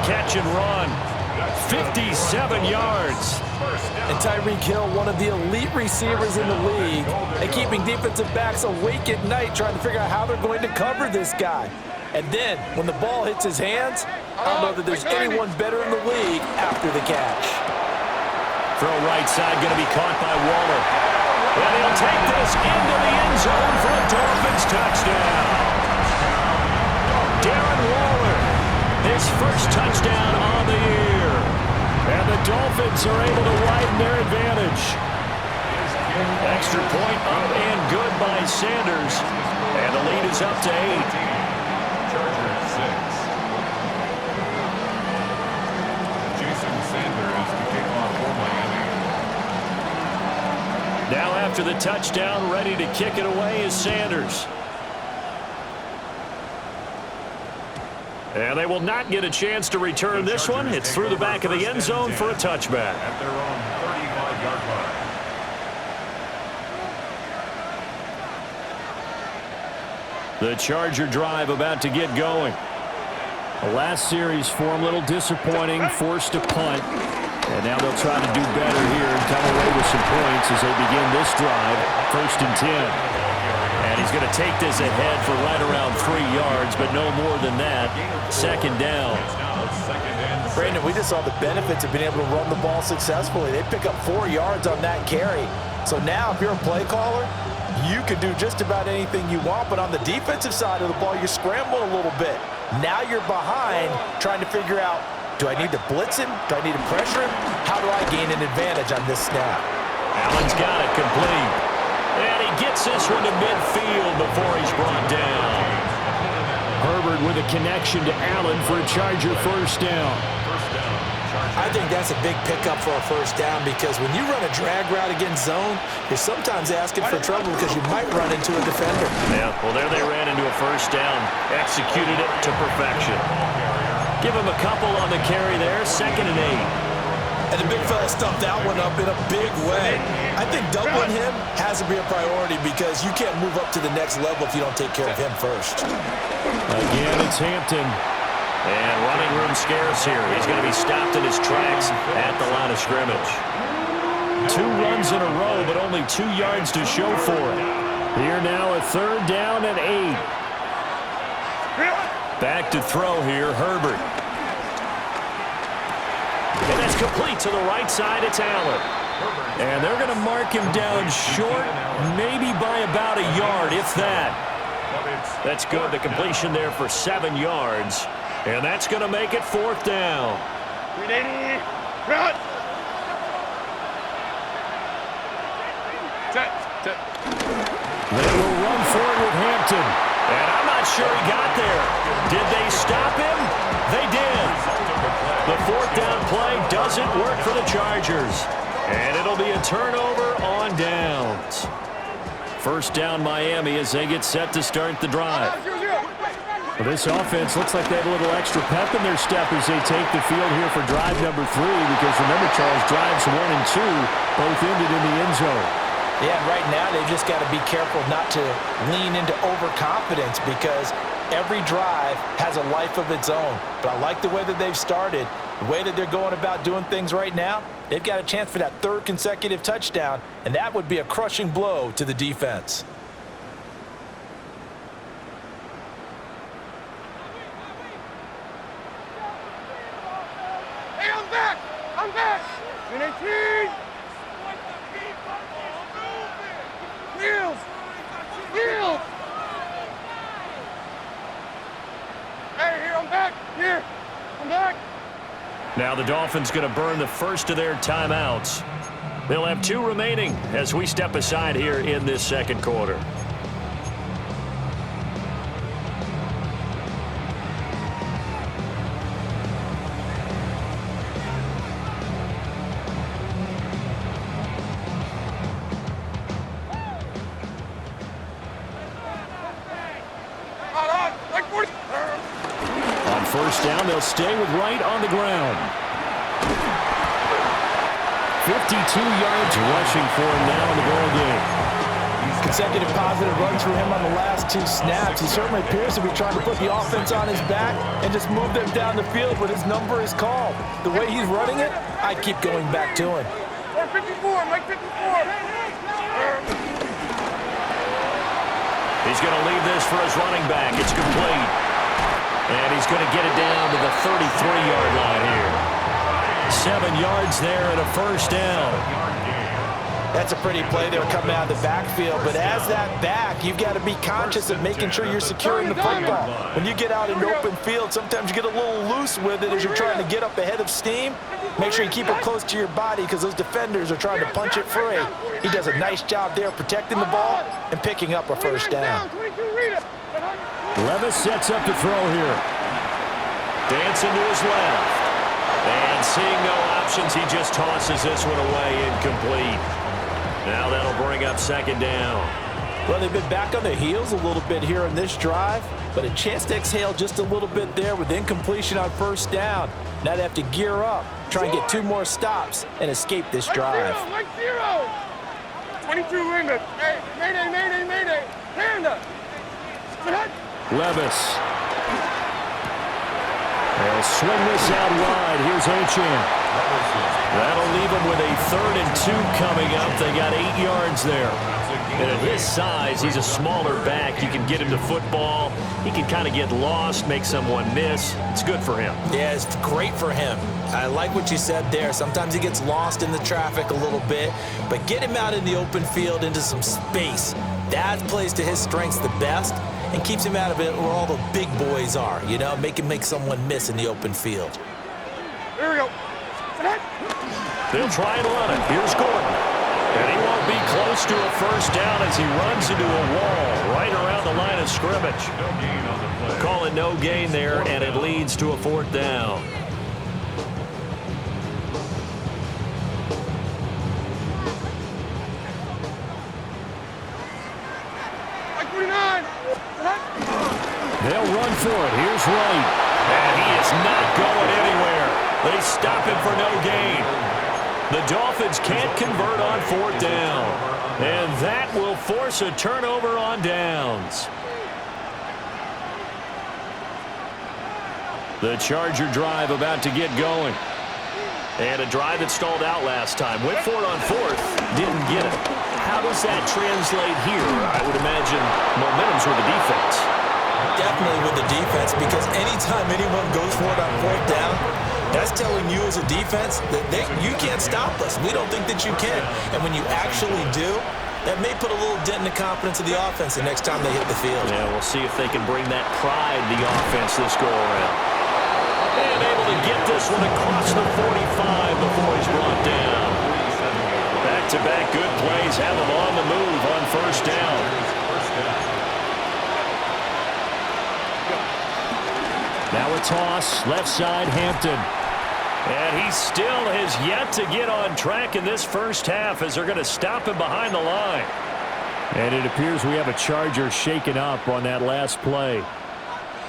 catch and run. 57 yards. And Tyreek Hill, one of the elite receivers in the league, and keeping defensive backs awake at night trying to figure out how they're going to cover this guy. And then, when the ball hits his hands, I don't know that there's anyone better in the league after the catch. Throw right side, going to be caught by Waller. And he'll take this into the end zone for a Dolphins touchdown. Darren Waller, his first touchdown on the year. And the Dolphins are able to widen their advantage. Extra point up and good by Sanders. And the lead is up to 8. Now after the touchdown, ready to kick it away is Sanders. And they will not get a chance to return this one. It's through the back of the end zone for a touchback. At their own 35-yard line. The Charger drive about to get going. The last series for him, a little disappointing, forced a punt. And now they'll try to do better here and come away with some points as they begin this drive, 1st and 10. And he's going to take this ahead for right around 3 yards, but no more than that. 2nd down. Brandon, we just saw the benefits of being able to run the ball successfully. They pick up 4 yards on that carry. So now if you're a play caller, you can do just about anything you want, but on the defensive side of the ball, you're scrambling a little bit. Now you're behind trying to figure out, do I need to blitz him? Do I need to pressure him? How do I gain an advantage on this snap? Allen's got it complete. And he gets this one to midfield before he's brought down. Herbert with a connection to Allen for a Charger 1st down. I think that's a big pickup for a 1st down because when you run a drag route against zone, you're sometimes asking for trouble because you might run into a defender. Yeah, well, there they ran into a 1st down. Executed it to perfection. Give him a couple on the carry there, 2nd and 8. And the big fella stuffed that one up in a big way. I think doubling him has to be a priority because you can't move up to the next level if you don't take care of him first. Again, it's Hampton. And running room scarce here. He's going to be stopped in his tracks at the line of scrimmage. 2 runs in a row, but only 2 yards to show for it. Here now a 3rd down and 8. Back to throw here, Herbert. And that's complete to the right side. It's Allen. And they're going to mark him down short, maybe by about a yard, if that. That's good. The completion there for 7 yards. And that's going to make it 4th down. They will run forward with Hampton. And I'm not sure he got there. Did they stop him? They did. The 4th down play doesn't work for the Chargers. And it'll be a turnover on downs. 1st down Miami as they get set to start the drive. Well, this offense looks like they have a little extra pep in their step as they take the field here for drive number 3 because remember, Charles, drives 1 and 2 both ended in the end zone. Yeah, right now they've just got to be careful not to lean into overconfidence because every drive has a life of its own. But I like the way that they've started, the way that they're going about doing things right now. They've got a chance for that 3rd consecutive touchdown, and that would be a crushing blow to the defense. Hey, I'm back! I'm back! 18! Wheels! Wheels! Hey, here, I'm back! Here! I'm back! Now the Dolphins going to burn the first of their timeouts. They'll have 2 remaining as we step aside here in this 2nd quarter. On 1st down, they'll stay with Wright on the ground. 52 yards rushing for him now in the ball game. Consecutive positive runs for him on the last 2 snaps. He certainly appears to be trying to put the offense on his back and just move them down the field when his number is called. The way he's running it, I keep going back to him. 54, Mike 54. He's going to leave this for his running back. It's complete. And he's going to get it down to the 33-yard line here. 7 yards there and a first down. That's a pretty play there coming out of the backfield, but as that back, you've got to be conscious of making sure you're securing the football. When you get out in the open field, sometimes you get a little loose with it as you're trying to get up ahead of steam. Make sure you keep it close to your body because those defenders are trying to punch it free. He does a nice job there protecting the ball and picking up a first down. Levis sets up to throw here. Dancing to his left. And seeing no options, he just tosses this one away, incomplete. Now that'll bring up second down. Well, they've been back on their heels a little bit here in this drive, but a chance to exhale just a little bit there with incompletion on first down. Now they have to gear up, try and get 2 more stops, and escape this drive. Mike 0. 22 Linda. Hey, mayday, mayday, mayday. Panda. Levis. They'll swing this out wide. Here's Achane. That'll leave him with a 3rd and 2 coming up. They got 8 yards there. And at his size, he's a smaller back. You can get him to football. He can kind of get lost, make someone miss. It's good for him. Yeah, it's great for him. I like what you said there. Sometimes he gets lost in the traffic a little bit, but get him out in the open field into some space. That plays to his strengths the best and keeps him out of it where all the big boys are, you know, make him make someone miss in the open field. Here we go. They'll try and run it. Here's Gordon. And he won't be close to a first down as he runs into a wall right around the line of scrimmage. Calling no gain there, and it leads to a 4th down. They'll run for it. Here's Wright. And he is not going anywhere. They stop him for no gain. The Dolphins can't convert on 4th down. And that will force a turnover on downs. The Charger drive about to get going. And a drive that stalled out last time. Went for it on 4th. Didn't get it. How does that translate here? I would imagine momentum's with the defense. Definitely with the defense, because anytime anyone goes for it on 4th down, that's telling you as a defense that you can't stop us. We don't think that you can. And when you actually do, that may put a little dent in the confidence of the offense the next time they hit the field. Yeah, we'll see if they can bring that pride to the offense this go-around. And able to get this one across the 45 before he's brought down. Back-to-back good plays have him on the move on first down. Now a toss, left side, Hampton. And he still has yet to get on track in this first half as they're going to stop him behind the line. And it appears we have a Charger shaken up on that last play.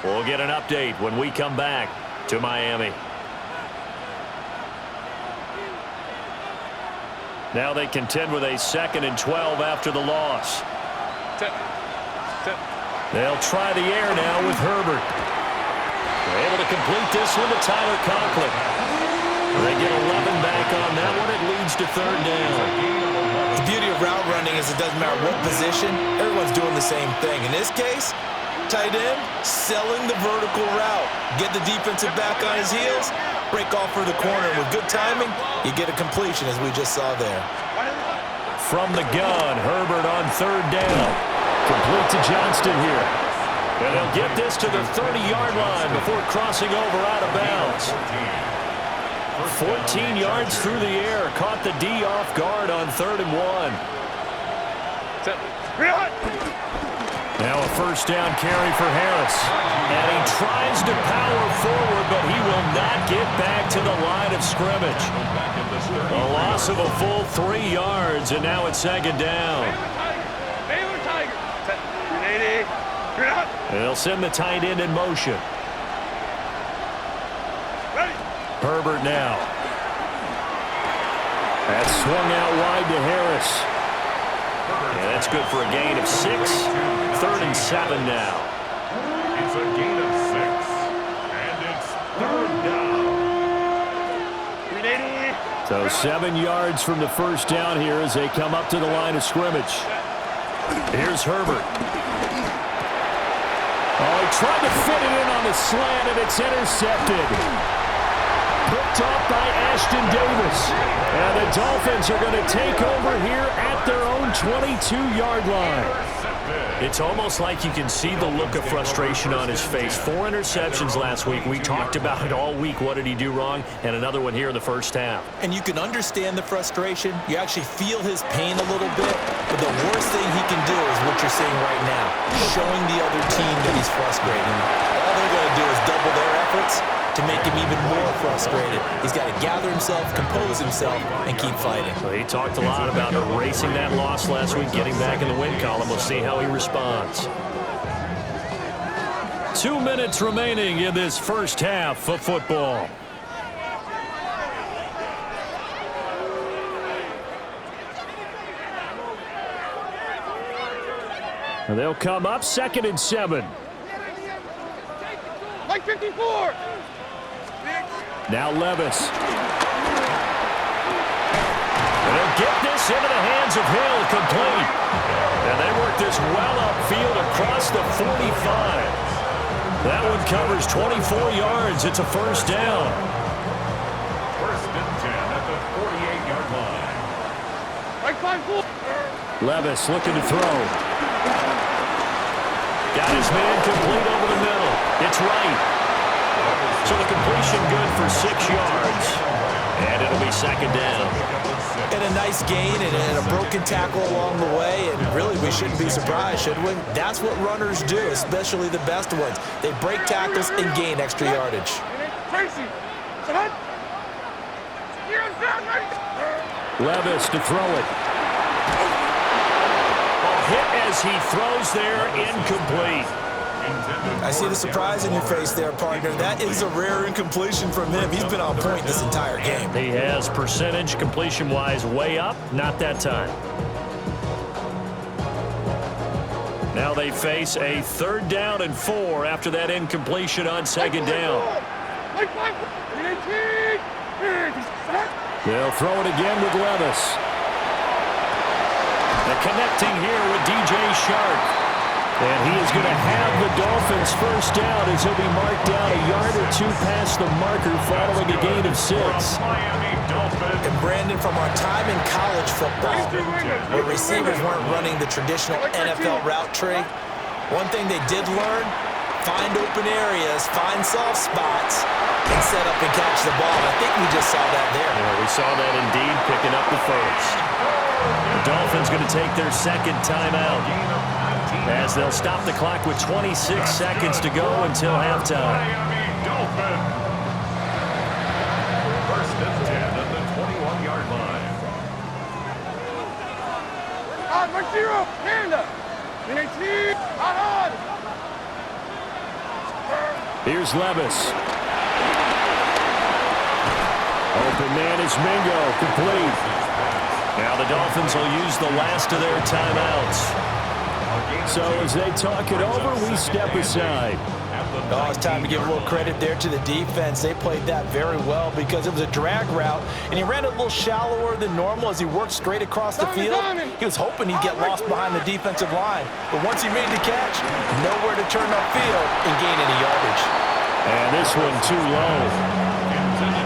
We'll get an update when we come back to Miami. Now they contend with a 2nd and 12 after the loss. They'll try the air now with Herbert. They're able to complete this one to Tyler Conklin. They get 11 back on that one. It leads to 3rd down. The beauty of route running is it doesn't matter what position. Everyone's doing the same thing. In this case, tight end, selling the vertical route. Get the defensive back on his heels, break off for the corner. With good timing, you get a completion as we just saw there. From the gun, Herbert on 3rd down. Complete to Johnston here. And they'll get this to the 30-yard line before crossing over out of bounds. 14 yards through the air. Caught the D off guard on 3rd and 1. Now a first down carry for Harris. And he tries to power forward, but he will not get back to the line of scrimmage. A loss of a full 3 yards, and now it's 2nd down. They'll send the tight end in motion. Herbert now. That's swung out wide to Harris. And that's good for a gain of 6. 3rd and 7 now. It's a gain of 6. And it's 3rd down. So 7 yards from the first down here as they come up to the line of scrimmage. Here's Herbert. Oh, he tried to fit it in on the slant, and it's intercepted. Picked off by Ashton Davis. And the Dolphins are going to take over here at their own 22-yard line. It's almost like you can see the look of frustration on his face. 4 interceptions last week. We talked about it all week. What did he do wrong? And another one here in the first half. And you can understand the frustration. You actually feel his pain a little bit. But the worst thing he can do is what you're seeing right now, showing the other team that he's frustrated. All they're going to do is double their efforts to make him even more frustrated. He's got to gather himself, compose himself, and keep fighting. Well, he talked a lot about erasing that loss last week, getting back in the win column. We'll see how he responds. 2 minutes remaining in this first half of football. And they'll come up 2nd and 7. Like 54. Now Levis. And they'll get this into the hands of Hill, complete. And they work this well upfield across the 45. That one covers 24 yards. It's a first down. 1st and 10 at the 48-yard line. Like 5-4. Levis looking to throw. Got his man complete over the middle. It's right. So the completion good for 6 yards. And it'll be 2nd down. And a nice gain and a broken tackle along the way. And really, we shouldn't be surprised, should we? That's what runners do, especially the best ones. They break tackles and gain extra yardage. Tracy. Levis to throw it. Hit as he throws there, incomplete. I see the surprise in your face there, partner. That is a rare incompletion from him. He's been on point this entire game. He has percentage completion-wise way up, not that time. Now they face a 3rd down and 4 after that incompletion on 2nd down. They'll throw it again with Levis. They're connecting here with DJ Shark. And he is going to have the Dolphins first down as he'll be marked down a yard or 2 past the marker following a gain of 6. And Brandon, from our time in college football, where receivers weren't running the traditional NFL route tree, one thing they did learn, find open areas, find soft spots, and set up and catch the ball. And I think we just saw that there. Yeah, we saw that indeed, picking up the first. The Dolphins going to take their 2nd timeout as they'll stop the clock with 26 seconds to go until halftime. 1st and 10 at the 21-yard line. Here's Levis. Open man is Mingo, complete. Now the Dolphins will use the last of their timeouts. So as they talk it over, we step aside. Oh, it's time to give a little credit there to the defense. They played that very well because it was a drag route, and he ran it a little shallower than normal as he worked straight across the field. He was hoping he'd get lost behind the defensive line, but once he made the catch, nowhere to turn upfield and gain any yardage. And this one too low.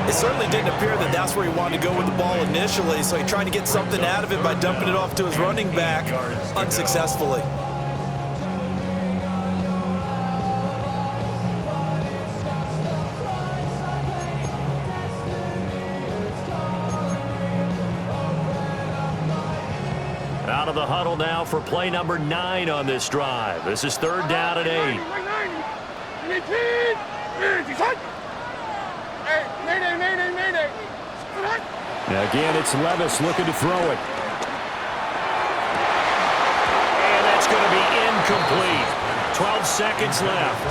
It certainly didn't appear that that's where he wanted to go with the ball initially, so he tried to get something out of it by dumping it off to his running back unsuccessfully. Out of the huddle now for play number 9 on this drive. This is 3rd down and 8. Again, it's Levis looking to throw it. And that's going to be incomplete. 12 seconds left.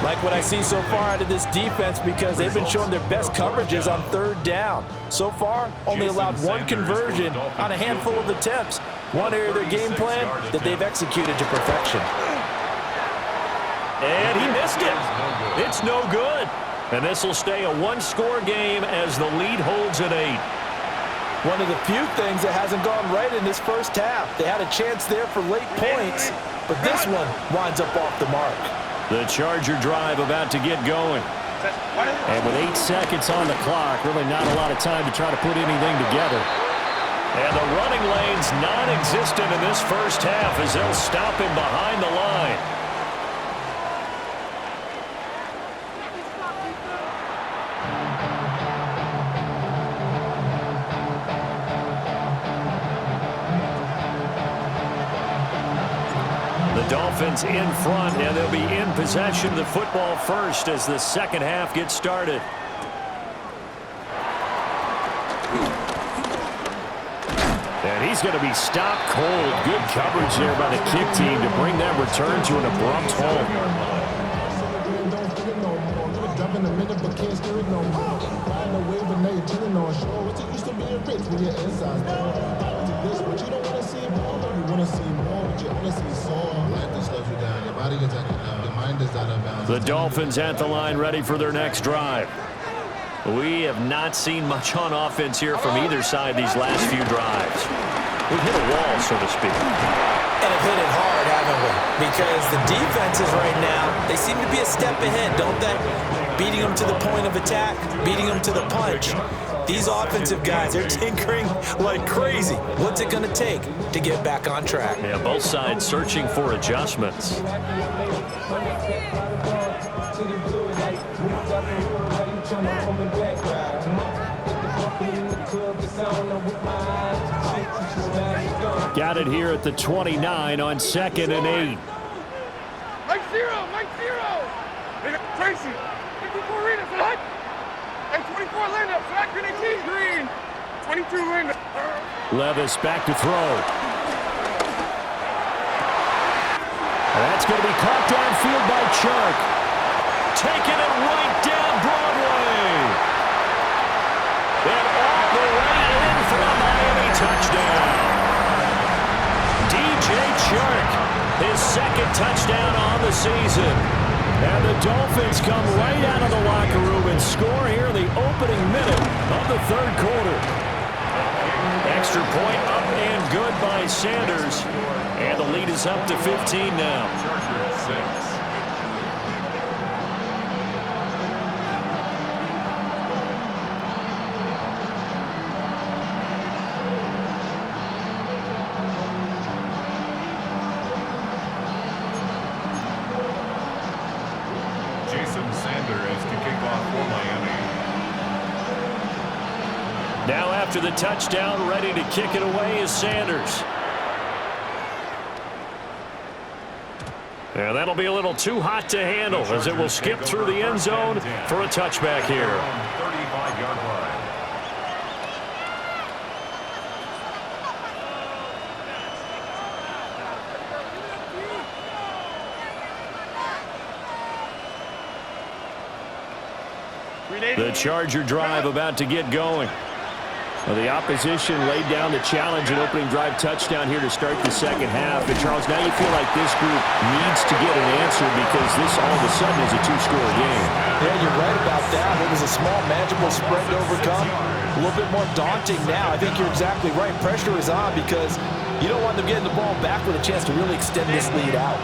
Like what I see so far out of this defense because they've been showing their best coverages on 3rd down. So far, only allowed 1 conversion on a handful of attempts. One area of their game plan that they've executed to perfection. And he missed it. It's no good. And this will stay a one-score game as the lead holds at 8. One of the few things that hasn't gone right in this first half. They had a chance there for late points, but this one winds up off the mark. The Charger drive about to get going. And with 8 seconds on the clock, really not a lot of time to try to put anything together. And the running lane's non-existent in this first half as they'll stop him behind the line. The Dolphins in front, and they'll be in possession of the football first as the second half gets started. And he's going to be stopped cold. Good coverage there by the kick team to bring that return to an abrupt halt. The Dolphins at the line ready for their next drive. We have not seen much on offense here from either side these last few drives. We've hit a wall, so to speak. And have hit it hard, haven't we? Because the defenses right now, they seem to be a step ahead, don't they? Beating them to the point of attack, beating them to the punch. These offensive guys, they're tinkering like crazy. What's it going to take to get back on track? Yeah, both sides searching for adjustments. Got it here at the 29 on 2nd and 8. Mike zero. Tracy, 54 Rita, what? And 24 Linda, flat green 18 green. 22 Linda. Levis back to throw. That's going to be caught downfield by Chark. Taking it right down Broadway. And all the way in for a Miami touchdown. DJ Chark, his second touchdown on the season. And the Dolphins come right out of the locker room and score here in the opening minute of the third quarter. Extra point up and good by Sanders. And the lead is up to 15 now. Now after the touchdown, ready to kick it away is Sanders. And that'll be a little too hot to handle as it will skip through the end zone for a touchback here. 35-yard line. The Charger drive about to get going. Well, the opposition laid down the challenge and opening drive touchdown here to start the second half. And, Charles, now you feel like this group needs to get an answer because this all of a sudden is a two-score game. Yeah, you're right about that. It was a small, manageable spread to overcome. A little bit more daunting now. I think you're exactly right. Pressure is on because you don't want them getting the ball back with a chance to really extend this lead out.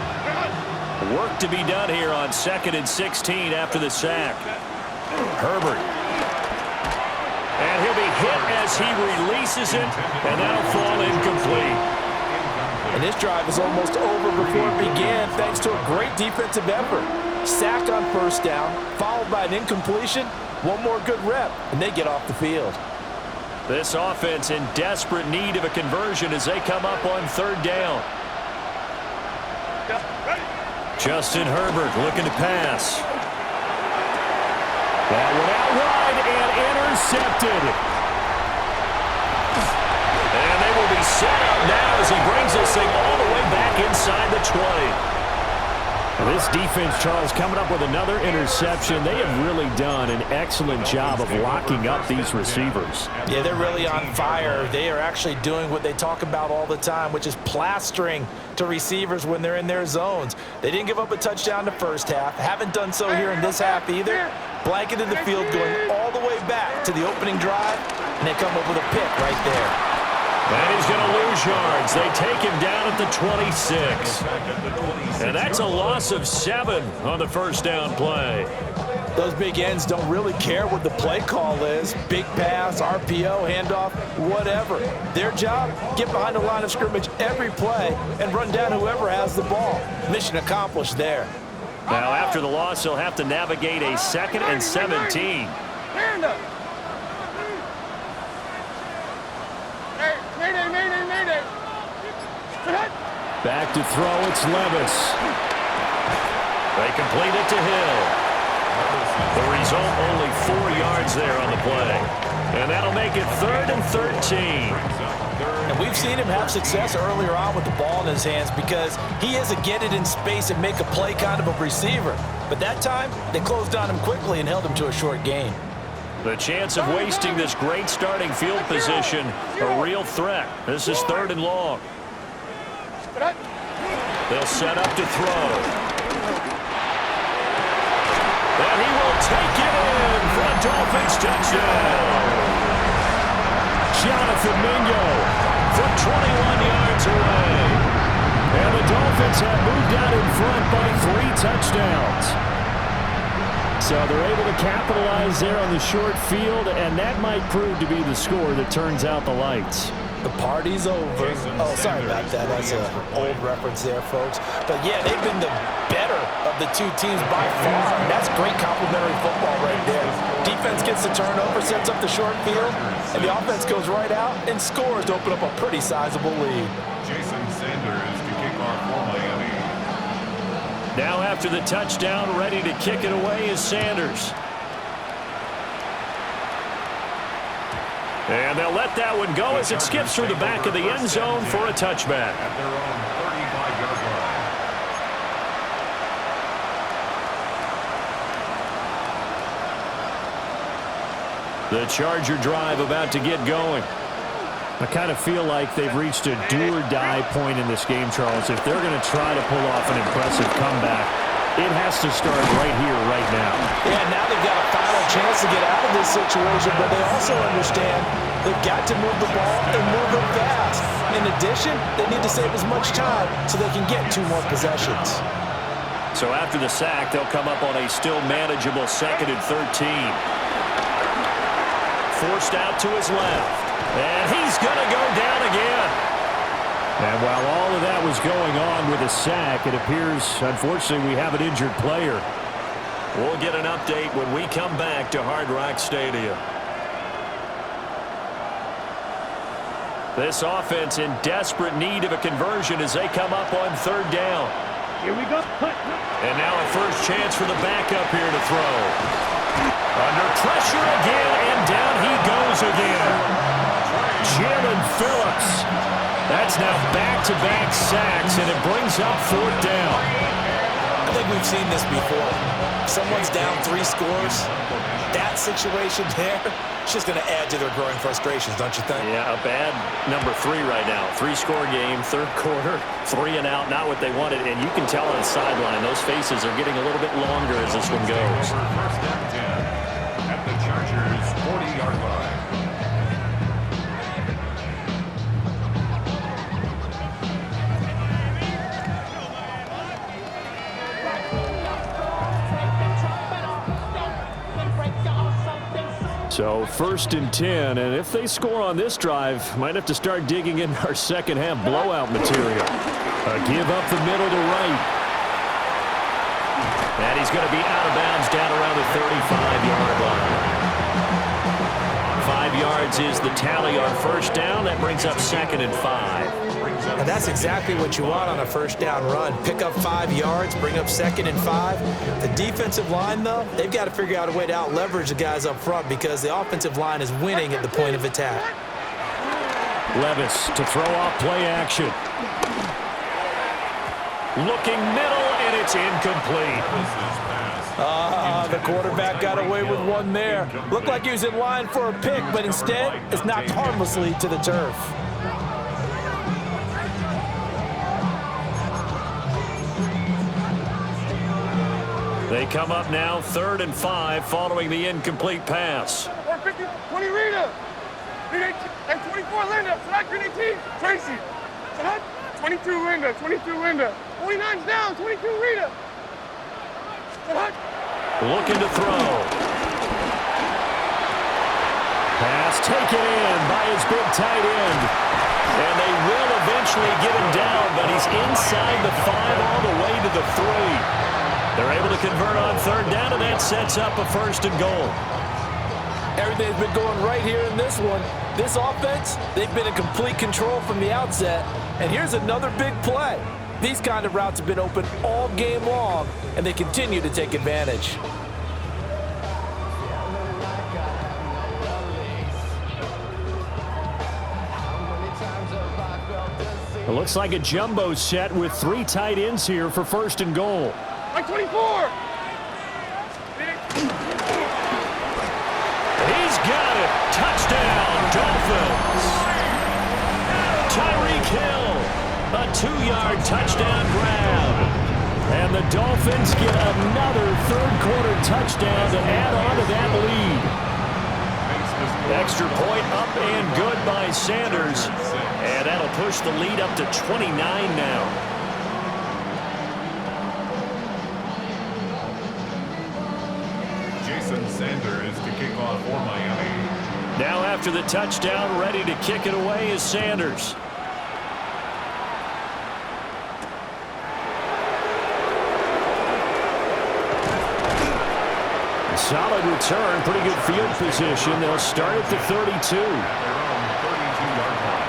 Work to be done here on 2nd and 16 after the sack. Herbert. And he'll be hit as he releases it, and that'll fall incomplete. And this drive is almost over before it began thanks to a great defensive effort. Sack on first down, followed by an incompletion. One more good rep, and they get off the field. This offense in desperate need of a conversion as they come up on 3rd down. Justin Herbert looking to pass. That one out wide and intercepted. And they will be set up now as he brings this thing all the way back inside the 20. This defense, Charles, coming up with another interception. They have really done an excellent job of locking up these receivers. Yeah, they're really on fire. They are actually doing what they talk about all the time, which is plastering to receivers when they're in their zones. They didn't give up a touchdown the first half. Haven't done so here in this half either. Blanketed the field going all the way back to the opening drive, and they come up with a pick right there. And he's going to lose yards. They take him down at the 26. And that's a loss of 7 on the first down play. Those big ends don't really care what the play call is. Big pass, RPO, handoff, whatever. Their job, get behind the line of scrimmage every play and run down whoever has the ball. Mission accomplished there. Now, after the loss, he'll have to navigate a 2nd and 17. Stand up. Hey, mayday. Back to throw, it's Levis. They complete it to Hill. The result, only 4 yards there on the play. And that'll make it 3rd and 13. And we've seen him have success earlier on with the ball in his hands because he is a get it in space and make a play kind of a receiver. But that time, they closed on him quickly and held him to a short gain. The chance of wasting this great starting field position, a real threat. This is 3rd and long. They'll set up to throw. And he will take it in for a Dolphins touchdown. Jonathan Mingo from 21 yards away. And the Dolphins have moved out in front by 3 touchdowns. So they're able to capitalize there on the short field, and that might prove to be the score that turns out the lights. The party's over. Oh, sorry about that. That's an old reference there, folks. But, yeah, they've been the better of the two teams by far. And that's great complementary football right there. Defense gets the turnover, sets up the short field, and the offense goes right out and scores to open up a pretty sizable lead. Jason Sanders to kick off for Miami. Now after the touchdown, ready to kick it away is Sanders. And they'll let that one go as it skips through the back of the end zone for a touchback. At their own 35-yard line. The Charger drive about to get going. I kind of feel like they've reached a do-or-die point in this game, Charles. If they're going to try to pull off an impressive comeback, it has to start right here, right now. Yeah, now they've got a final chance to get out of this situation, but they also understand they've got to move the ball and move it fast. In addition, they need to save as much time so they can get 2 more possessions. So after the sack, they'll come up on a still manageable 2nd and 13. Forced out to his left. And he's going to go down again. And while all of that was going on with a sack, it appears, unfortunately, we have an injured player. We'll get an update when we come back to Hard Rock Stadium. This offense in desperate need of a conversion as they come up on 3rd down. Here we go. And now a first chance for the backup here to throw. Under pressure again, and down he goes again. Jalen Phillips. That's now back-to-back sacks, and it brings up 4th down. I think we've seen this before. Someone's down 3 scores. That situation there, it's just going to add to their growing frustrations, don't you think? Yeah, a bad number 3 right now. 3-score game, 3rd quarter, 3 and out, not what they wanted. And you can tell on the sideline, those faces are getting a little bit longer as this one goes. First and 10 at the Chargers' 40-yard line. So 1st and 10, and if they score on this drive, might have to start digging in our second half blowout material. A give up the middle to right. And he's going to be out of bounds down around the 35-yard line. 5 yards is the tally on 1st down. That brings up 2nd and 5. And that's exactly what you want on a 1st down run. Pick up 5 yards, bring up 2nd and 5. The defensive line, though, they've got to figure out a way to out-leverage the guys up front because the offensive line is winning at the point of attack. Levis to throw off play action. Looking middle, And it's incomplete. The quarterback got away with one there. Looked like he was in line for a pick, but instead, it's knocked harmlessly to the turf. They come up now 3rd and 5 following the incomplete pass. 50, 20 Rita. And 24 Linda. Select green 18. Tracy. Select 22 Linda. 22 Linda. 49's down. 22 Rita. Select. Looking to throw. Pass taken in by his big tight end. And they will eventually get him down, but he's inside the 5 all the way to the 3. They're able to convert on 3rd down, and that sets up a 1st and goal. Everything's been going right here in this one. This offense, they've been in complete control from the outset. And here's another big play. These kind of routes have been open all game long, and they continue to take advantage. It looks like a jumbo set with 3 tight ends here for 1st and goal. Like 24. He's got it. Touchdown, Dolphins. Tyreek Hill, a 2-yard touchdown grab. And the Dolphins get another 3rd-quarter touchdown to add on to that lead. Extra point up and good by Sanders. And that'll push the lead up to 29 now. Sanders to kick off for Miami. Now after the touchdown, ready to kick it away is Sanders. Solid return, pretty good field position. They'll start at the 32. Their own 32-yard line.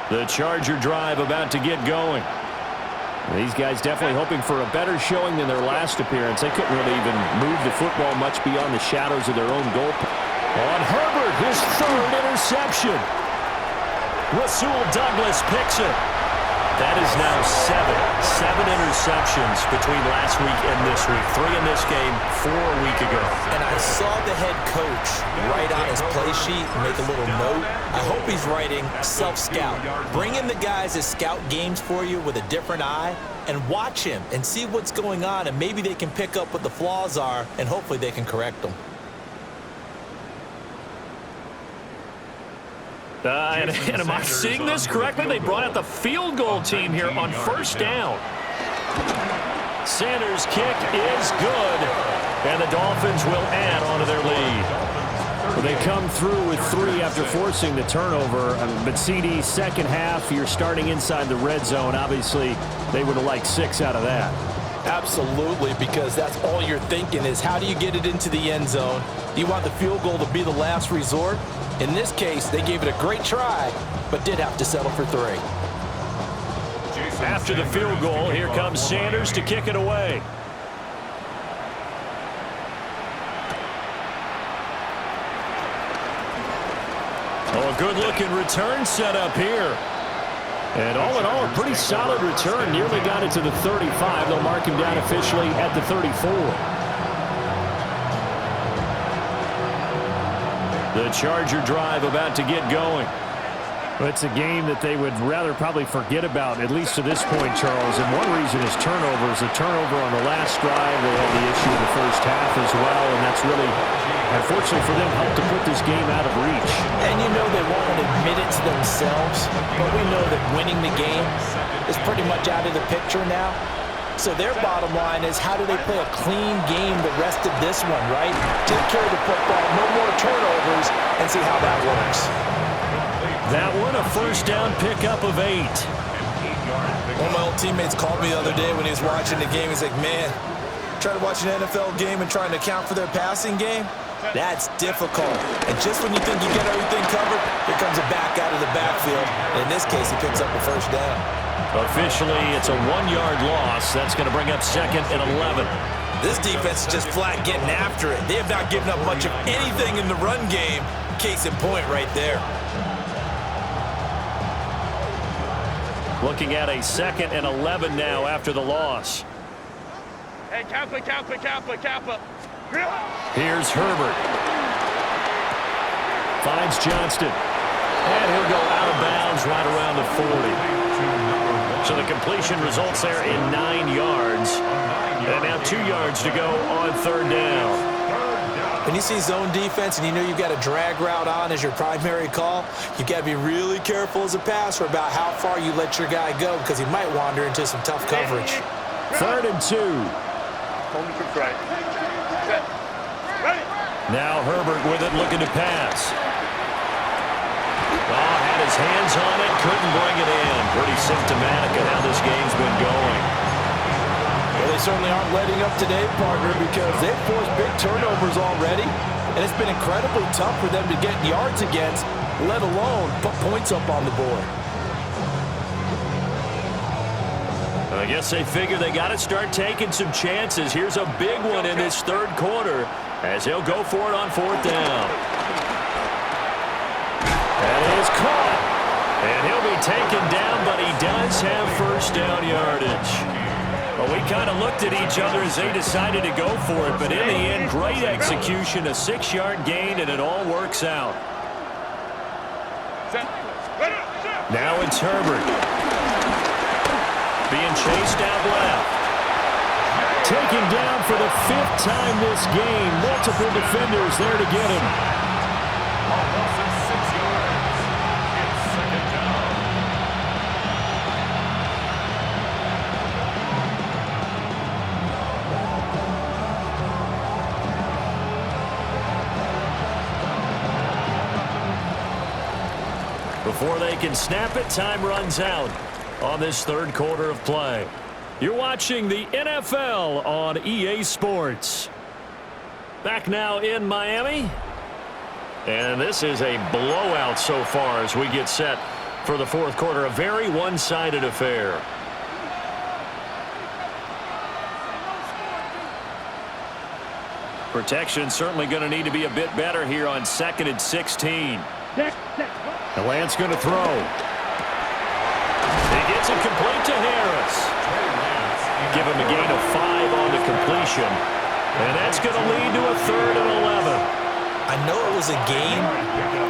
The Charger drive about to get going. These guys definitely hoping for a better showing than their last appearance. They couldn't really even move the football much beyond the shadows of their own goal. On Herbert, his 3rd interception. Rasul Douglas picks it. That is now 7 interceptions between last week and this week. 3 in this game, 4 a week ago. And I saw the head coach write on his play sheet, make a little note. I hope he's writing self-scout. Bring in the guys that scout games for you with a different eye and watch him and see what's going on, and maybe they can pick up what the flaws are, and hopefully they can correct them. And am I seeing this correctly? They brought out the field goal team here on 1st down. Sanders' kick is good, and the Dolphins will add on to their lead. Well, they come through with 3 after forcing the turnover. But CD, second half, you're starting inside the red zone. Obviously, they would have liked 6 out of that. Absolutely, because that's all you're thinking is how do you get it into the end zone? Do you want the field goal to be the last resort? In this case, they gave it a great try, but did have to settle for 3. After the field goal, here comes Sanders to kick it away. Oh, a good-looking return set up here. And all in all, a pretty solid return. Nearly got it to the 35. They'll mark him down officially at the 34. The Charger drive about to get going. Well, it's a game that they would rather probably forget about, at least to this point, Charles. And one reason is turnovers. A turnover on the last drive. They had the issue in the first half as well, and that's really, unfortunately for them, helped to put this game out of reach. And you know they won't admit it to themselves, but we know that winning the game is pretty much out of the picture now. So their bottom line is how do they play a clean game the rest of this one, right? Take care of the football, no more turnovers, and see how that works. That one, a 1st down pickup of 8. One of my old teammates called me the other day when he was watching the game. He's like, man, trying to watch an NFL game and trying to account for their passing game, that's difficult. And just when you think you get everything covered, here comes a back out of the backfield. And in this case, he picks up a 1st down. Officially, it's a 1-yard loss. That's going to bring up 2nd and 11. This defense is just flat getting after it. They have not given up much of anything in the run game. Case in point right there. Looking at a 2nd and 11 now after the loss. Hey, Kappa, Kappa, Kappa, Kappa. Here's Herbert. Finds Johnston. And he'll go out of bounds right around the 40. So the completion results there in 9 yards. And now 2 yards to go on 3rd down. When you see zone defense and you know you've got a drag route on as your primary call, you've got to be really careful as a passer about how far you let your guy go because he might wander into some tough coverage. 3rd and 2. Right. Now Herbert with it, looking to pass. Oh, had his hands on it, couldn't bring it in. Pretty symptomatic of how this game's been going. Well, they certainly aren't letting up today, partner, because they've forced big turnovers already, and it's been incredibly tough for them to get yards against, let alone put points up on the board. I guess they figure they got to start taking some chances. Here's a big one in this 3rd quarter as he'll go for it on 4th down. That is caught. And he'll be taken down, but he does have 1st down yardage. Well, we kind of looked at each other as they decided to go for it, but in the end, great execution, a 6-yard gain, and it all works out. Now it's Herbert. Being chased out left. Taken down for the 5th time this game. Multiple defenders there to get him. Before they can snap it, time runs out on this 3rd quarter of play. You're watching the NFL on EA Sports. Back now in Miami. And this is a blowout so far as we get set for the 4th quarter. A very one-sided affair. Protection certainly going to need to be a bit better here on 2nd and 16. The Lance going to throw. He gets it complete to Harris. Give him a gain of 5 on the completion. And that's going to lead to a 3rd and 11. I know it was a game,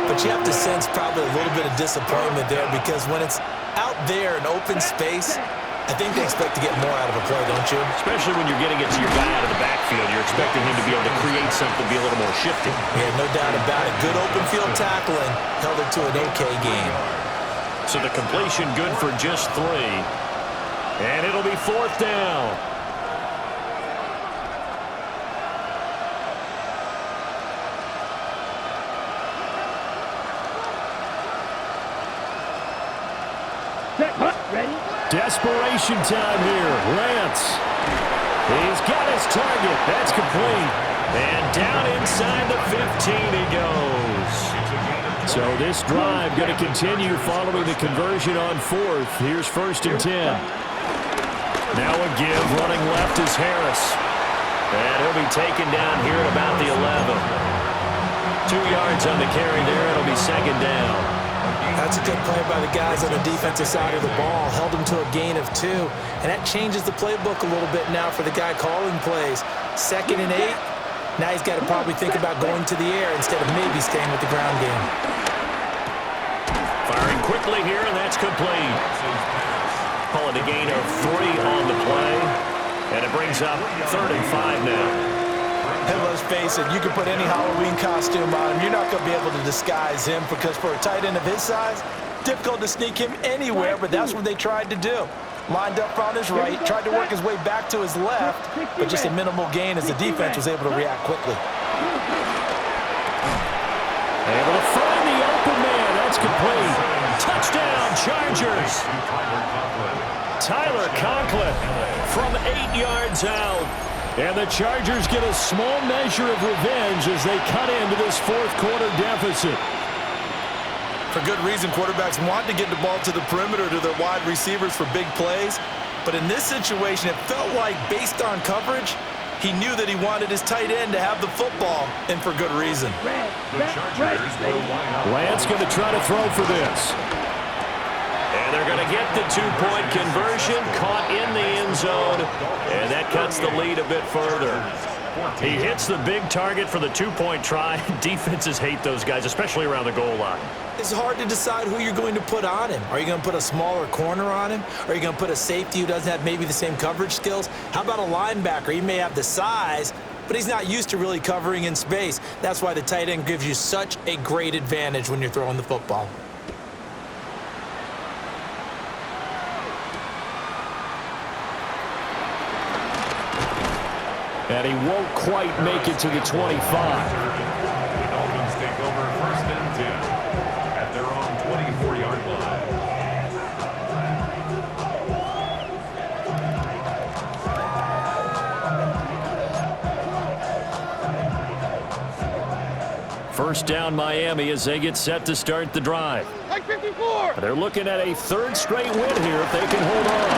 but you have to sense probably a little bit of disappointment there because when it's out there in open space, I think they expect to get more out of a play, don't you? Especially when you're getting it to your guy out of the backfield. You're expecting him to be able to create something, be a little more shifty. Yeah, no doubt about it. Good open field tackling held it to an okay game. So the completion good for just 3. And it'll be 4th down. Desperation time here. Lance. He's got his target. That's complete. And down inside the 15 he goes. So this drive going to continue following the conversion on 4th. Here's 1st and 10. Now a give. Running left is Harris. And he'll be taken down here at about the 11. 2 yards on the carry there. It'll be 2nd down. That's a good play by the guys on the defensive side of the ball. Held him to a gain of 2. And that changes the playbook a little bit now for the guy calling plays. 2nd and 8. Now he's got to probably think about going to the air instead of maybe staying with the ground game. Firing quickly here, and that's complete. Call it a gain of 3 on the play. And it brings up 3rd and 5 now. And let's face it, you can put any Halloween costume on him. You're not going to be able to disguise him because for a tight end of his size, difficult to sneak him anywhere, but that's what they tried to do. Lined up on his right, tried to work his way back to his left, but just a minimal gain as the defense was able to react quickly. Able to find the open man. That's complete. Touchdown, Chargers. Tyler Conklin from 8 yards out. And the Chargers get a small measure of revenge as they cut into this 4th quarter deficit. For good reason, quarterbacks want to get the ball to the perimeter to their wide receivers for big plays. But in this situation, it felt like, based on coverage, He knew that he wanted his tight end to have the football, and for good reason. The Chargers will line up. Lance going to try to throw for this. And they're going to get the two-point conversion, caught in the end zone, and that cuts the lead a bit further. He hits the big target for the two-point try. Defenses hate those guys, especially around the goal line. It's hard to decide who you're going to put on him. Are you going to put a smaller corner on him? Are you going to put a safety who doesn't have maybe the same coverage skills? How about a linebacker? He may have the size, but he's not used to really covering in space. That's why the tight end gives you such a great advantage when you're throwing the football. And he won't quite make it to the 25. The Dolphins take over 1st and 10 at their own 24-yard line. First down Miami as they get set to start the drive. Like 54. They're looking at a third straight win here if they can hold on.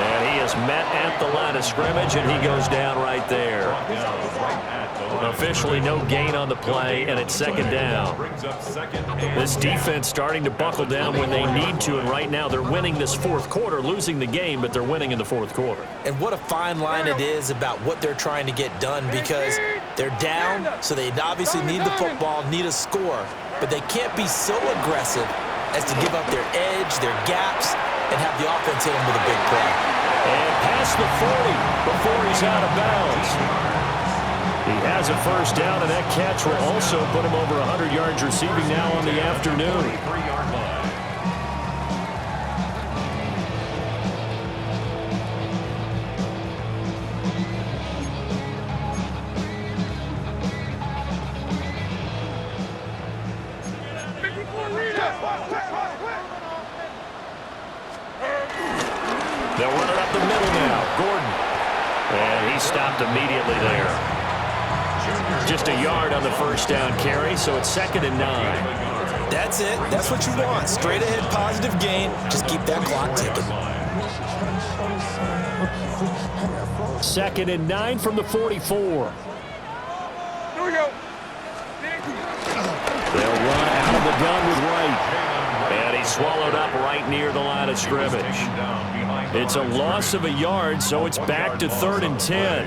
And he is met at the line of scrimmage, and he goes down right there. Officially no gain on the play, and it's second down. This defense starting to buckle down when they need to, and right now they're winning this fourth quarter, losing the game, but they're winning in the fourth quarter. And what a fine line it is about what they're trying to get done, because they're down, so they obviously need the football, need a score, but they can't be so aggressive as to give up their edge, their gaps, and have the offense hit them with a big play. And past the 40 before he's out of bounds. He has a first down, and that catch will also put him over 100 yards receiving now on the afternoon. They'll run it up the middle now. Gordon. And he stopped immediately there. Just a yard on the first down carry, so it's 2nd and 9. That's it. That's what you want. Straight ahead positive gain. Just keep that clock ticking. 2nd and 9 from the 44. Here we go. They'll run out of the gun with Wright. And he's swallowed up right near the line of scrimmage. It's a loss of a yard, so it's back to 3rd and 10.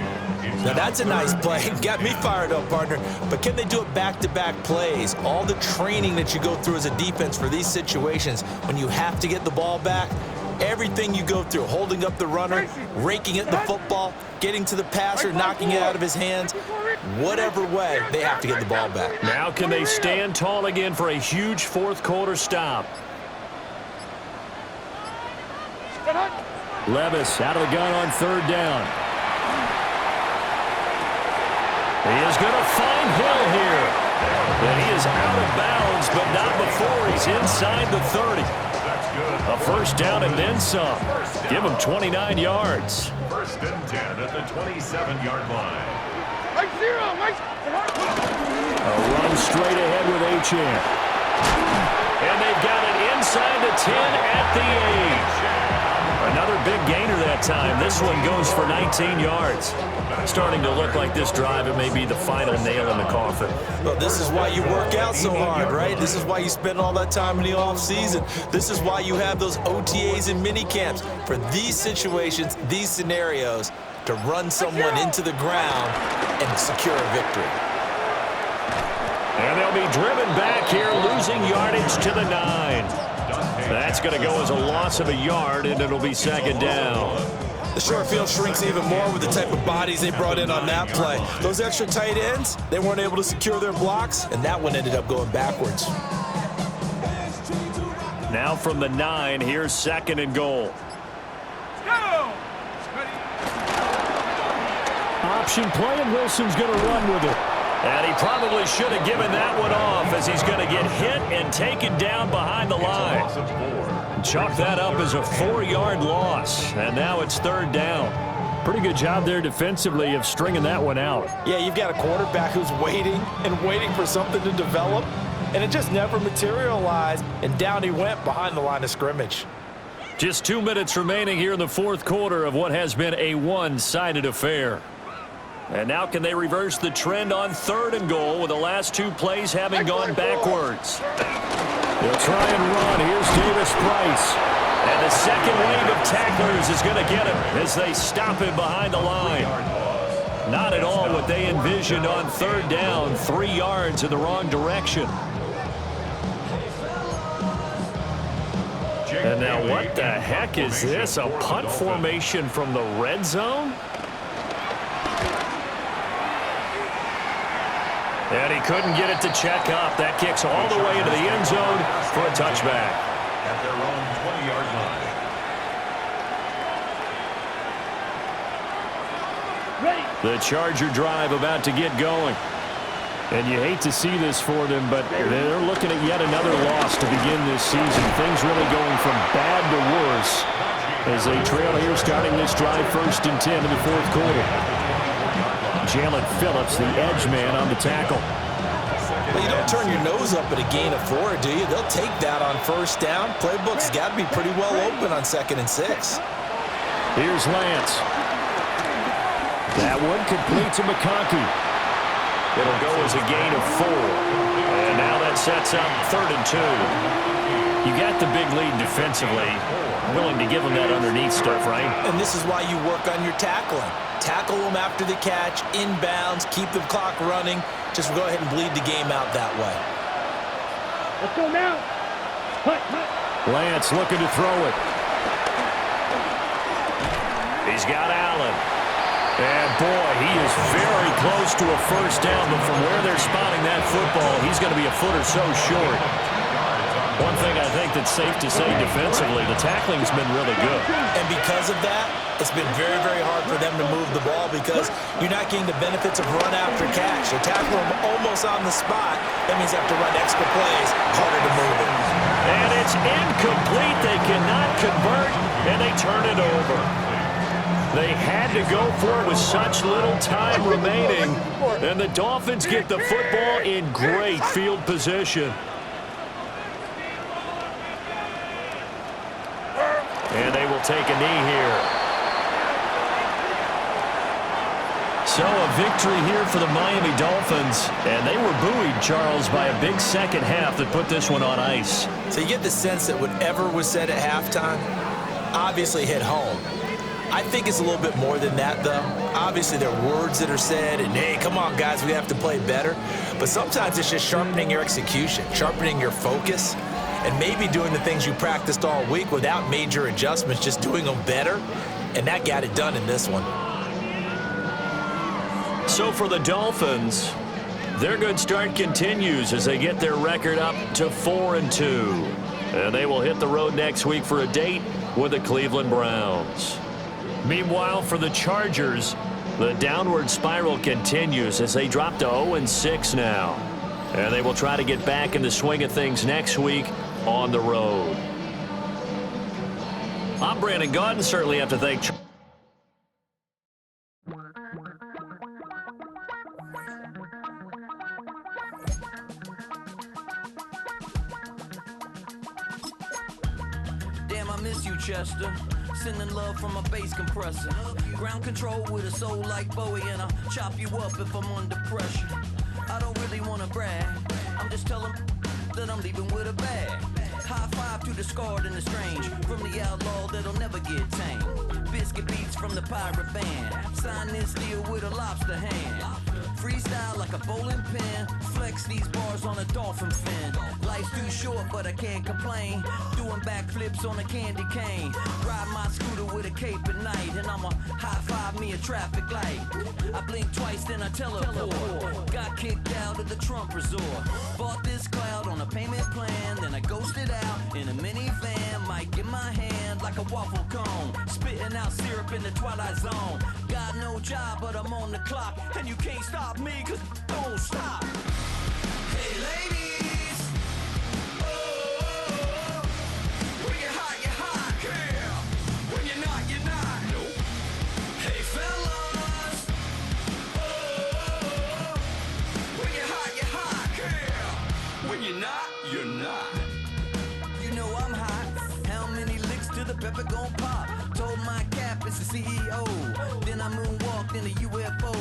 Now that's a nice play. Got me fired up, partner. But can they do it back-to-back plays? All the training that you go through as a defense for these situations, when you have to get the ball back, everything you go through, holding up the runner, raking at the football, getting to the passer, knocking it out of his hands, whatever way, they have to get the ball back. Now can they stand tall again for a huge fourth quarter stop? Levis out of the gun on 3rd down. He is going to find Hill here. And he is out of bounds, but not before he's inside the 30. A first down and then some. Give him 29 yards. 1st and 10 at the 27-yard line. Mike zero, Mike. A run straight ahead with Achane. And they've got it inside the 10 at the 8. Another big gainer that time. This one goes for 19 yards. Starting to look like this drive, it may be the final nail in the coffin. Well, this is why you work out so hard, right? This is why you spend all that time in the offseason. This is why you have those OTAs and mini camps for these situations, these scenarios, to run someone into the ground and secure a victory. And they'll be driven back here, losing yardage to the 9. That's going to go as a loss of a yard, and it'll be 2nd down. The short field shrinks even more with the type of bodies they brought in on that play. Those extra tight ends, they weren't able to secure their blocks, and that one ended up going backwards. Now from the 9, here's 2nd and goal. Option play, and Wilson's going to run with it. And he probably should have given that one off, as he's going to get hit and taken down behind the line. Chalk that up as a 4-yard loss, and now it's 3rd down. Pretty good job there defensively of stringing that one out. Yeah, you've got a quarterback who's waiting and waiting for something to develop, and it just never materialized, and down he went behind the line of scrimmage. Just 2 minutes remaining here in the fourth quarter of what has been a one-sided affair. And now can they reverse the trend on 3rd and goal with the last 2 plays having gone backwards? They'll try and run. Here's Davis Price. And the second wave of tacklers is going to get him as they stop him behind the line. Not at all what they envisioned on 3rd down. 3 yards in the wrong direction. And now what the heck is this? A punt formation from the red zone? And he couldn't get it to check up. That kicks all the way into the end zone for a touchback. At their own 20-yard line. The Charger drive about to get going. And you hate to see this for them, but they're looking at yet another loss to begin this season. Things really going from bad to worse as they trail here starting this drive 1st and 10 in the fourth quarter. Jalen Phillips, the edge man on the tackle. Well, you don't turn your nose up at a gain of 4, do you? They'll take that on 1st down. Playbook's got to be pretty well open on 2nd and 6. Here's Lance. That one complete to McConkey. It'll go as a gain of 4. And now that sets up 3rd and 2. You got the big lead defensively. Willing to give them that underneath stuff, right? And this is why you work on your tackling. Tackle them after the catch, inbounds, keep the clock running. Just go ahead and bleed the game out that way. Let's go now. Lance looking to throw it. He's got Allen. And, boy, he is very close to a 1st down, but from where they're spotting that football, he's going to be a foot or so short. One thing I think that's safe to say defensively, the tackling's been really good. And because of that, it's been very, very hard for them to move the ball because you're not getting the benefits of run after catch. They tackle them almost on the spot. That means they have to run extra plays, harder to move it. And it's incomplete. They cannot convert, and they turn it over. They had to go for it with such little time remaining, and the Dolphins get the football in great field position. And they will take a knee here. So a victory here for the Miami Dolphins, and they were buoyed, Charles, by a big second half that put this one on ice. So you get the sense that whatever was said at halftime obviously hit home. I think it's a little bit more than that, though. Obviously, there are words that are said, and, hey, come on, guys, we have to play better. But sometimes it's just sharpening your execution, sharpening your focus, and maybe doing the things you practiced all week without major adjustments, just doing them better. And that got it done in this one. So for the Dolphins, their good start continues as they get their record up to 4-2. And they will hit the road next week for a date with the Cleveland Browns. Meanwhile, for the Chargers, the downward spiral continues as they drop to 0-6 now. And they will try to get back in the swing of things next week on the road. I'm Brandon Gaudin. Certainly have to thank Damn, I miss you, Chester. Sending love from a bass compressor. Ground control with a soul like Bowie, and I'll chop you up if I'm under pressure. I don't really want to brag. I'm just telling that I'm leaving with a bag. High five to the scarred and the strange. From the outlaw that'll never get tamed. Biscuit beats from the pirate band. Sign this deal with a lobster hand. Freestyle like a bowling pin. Flex these bars on a dolphin fin. Life's too short, but I can't complain. Doing backflips on a candy cane. Ride my scooter with a cape at night. And I'ma high five me a traffic light. I blink twice, then I teleport. Got kicked out of the Trump resort. Bought this cloud on a payment plan. Then I ghosted out in a minivan. Mic in my hand like a waffle cone. Spitting out syrup in the twilight zone. Got no job, but I'm on the clock. And you can't stop me, cause don't stop. Hey ladies, oh, when you're hot, yeah. When you're not, nope. Hey fellas, oh, when you're hot, yeah. When you're not, you're not. You know I'm hot. How many licks to the the pepper gon' pop. Told my cap it's the CEO. Then I moonwalked in a UFO.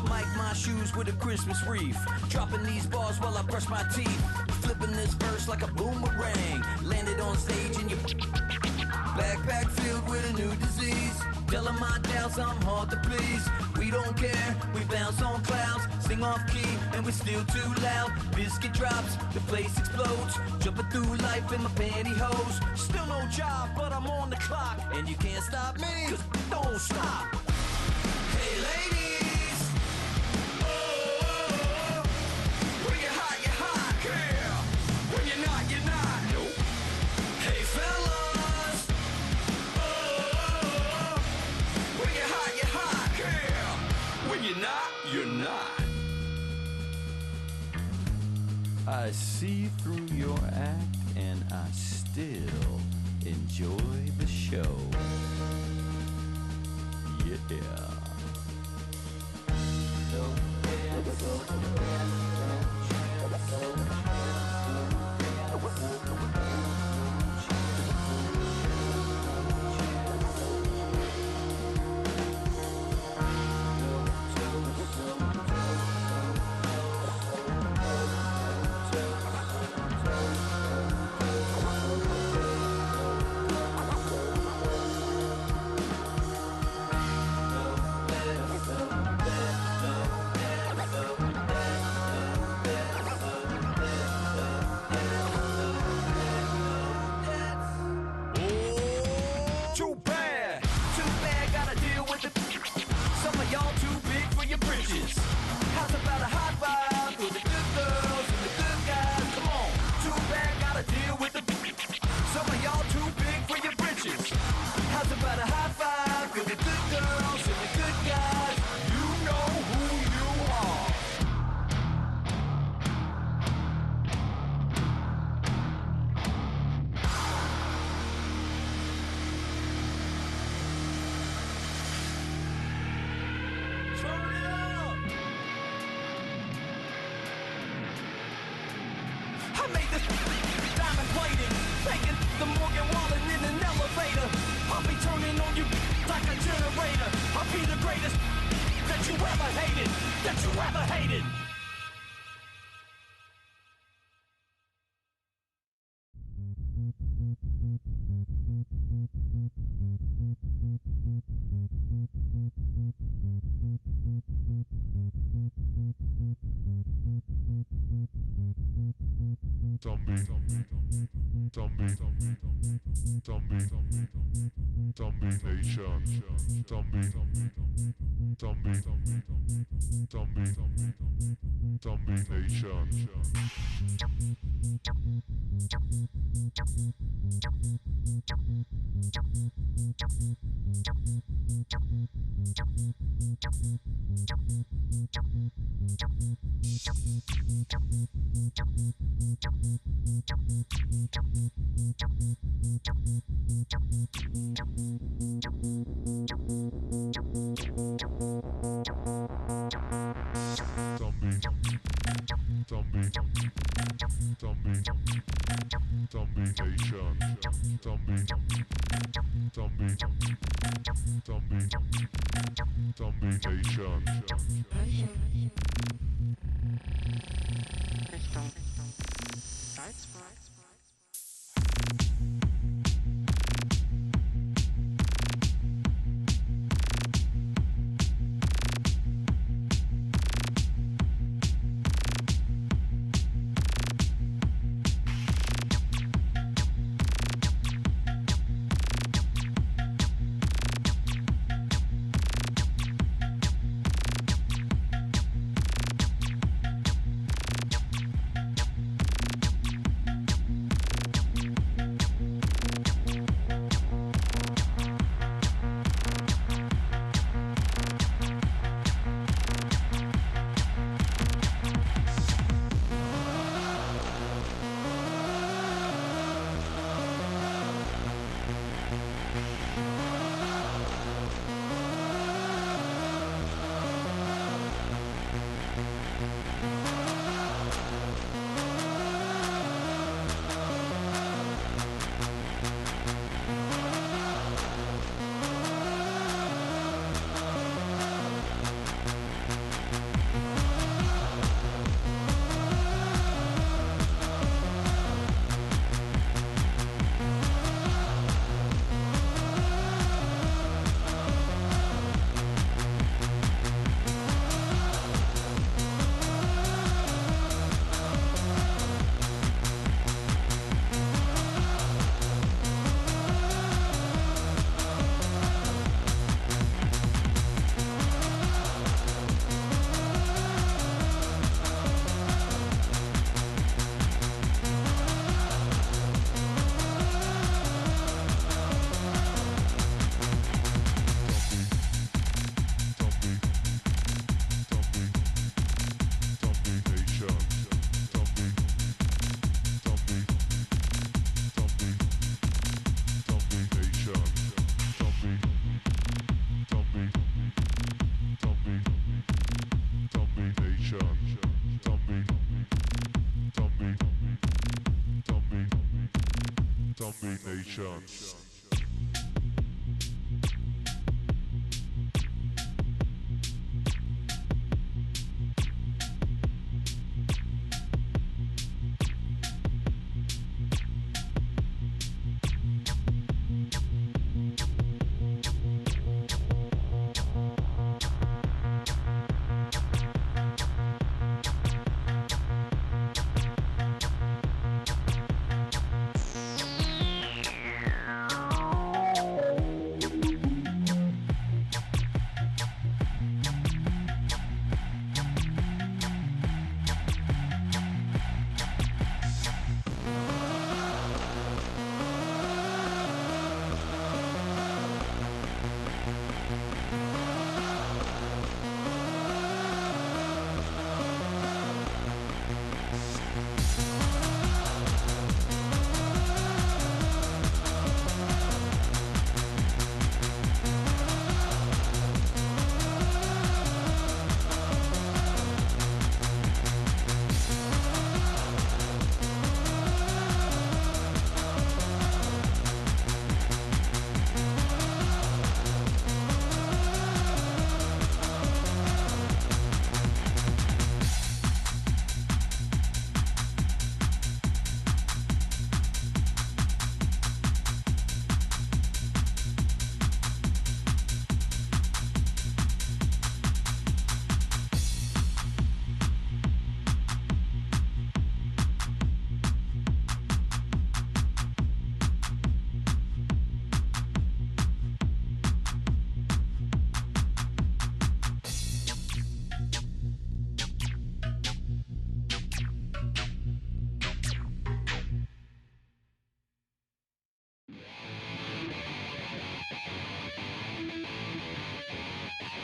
Mike my shoes with a Christmas wreath. Dropping these bars while I brush my teeth. Flipping this verse like a boomerang. Landed on stage in your backpack filled with a new disease. Telling my doubts I'm hard to please. We don't care, we bounce on clouds. Sing off key and we're still too loud. Biscuit drops, the place explodes. Jumping through life in my pantyhose. Still no job, but I'm on the clock. And you can't stop me, cause don't stop. Hey ladies, oh, when you're hot, you're hot, yeah. When you're not, you're not. Nope. Hey fellas, oh, when you're hot, yeah. When you're not, you're not. I see through your act and I still enjoy the show. Yeah. How's about a high five for the good girls and the good guys? Come on, too bad, gotta deal with the. Some of y'all too big for your britches. How's about a high five for the good girls and the good guys? You know who you are. The Morgan Wallen in an elevator. I'll be turning on you like a generator. I'll be the greatest that you ever hated. That you ever hated. Zombie nation. Zombie nation. Zombie Nation.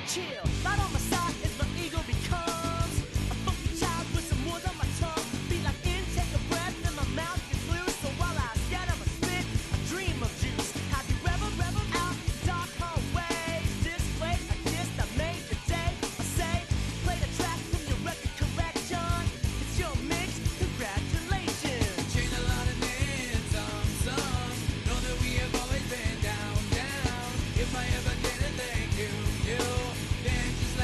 Chill, right on my side as my ego becomes a funky child with some words on my tongue. Be like in, take a breath, and my mouth gets loose. So while I scatter my spit, I dream of juice. Have you rebel out in dark hallways? This place like this that made your day. I say, play the track from your record collection. It's your mix, congratulations. Changed a lot of names, some know that we have always been down. If I ever didn't thank you, then just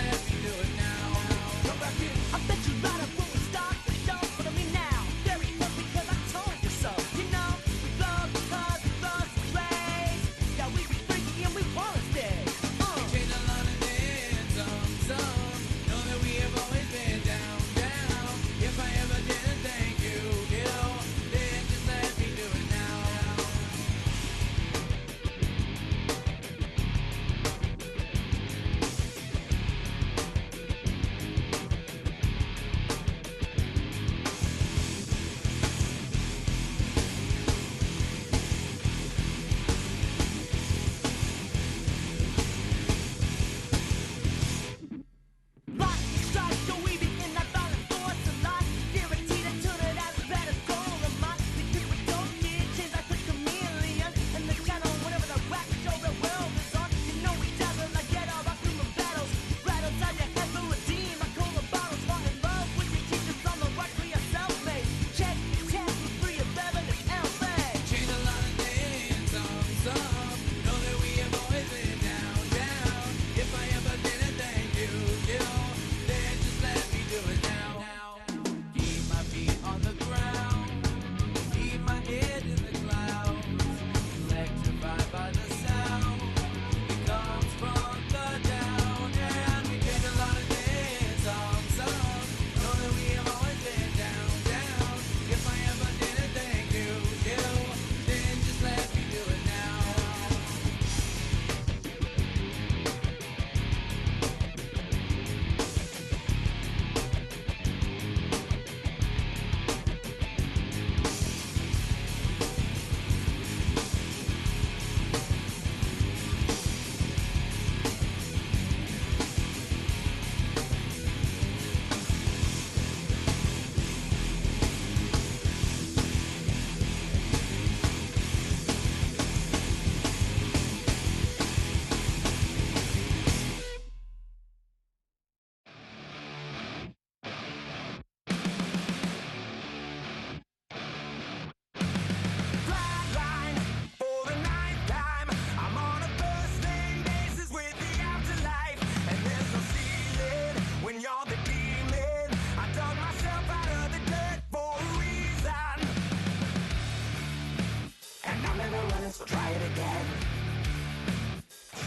running, so try it again.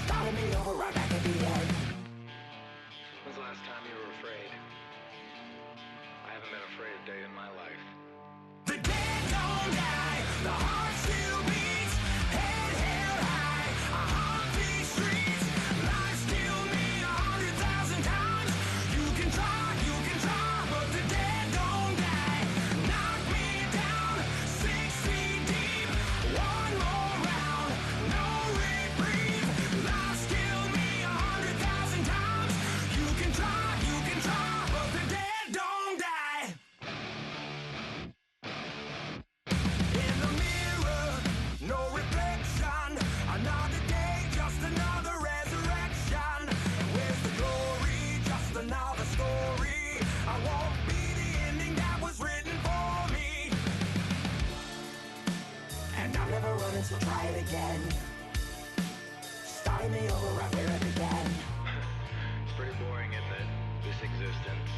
Starting me over right back at the end. When's the last time you were afraid? I haven't been afraid a day in my life. The dead don't die, the heart still beats, head held high, I haunt these streets, lies kill me 100,000 times. You can try, but the dead don't die. Knock me down, 6 feet deep, one more round, no reprieve. Lies kill me 100,000 times. You can try, but the dead don't die. In the mirror, no reflection. Another day, just another resurrection. Where's the glory? Just another story. I won't be the ending that was written for me. And I'm never running, so try it again. Starting me over right where it began. It's pretty boring, isn't it? This existence.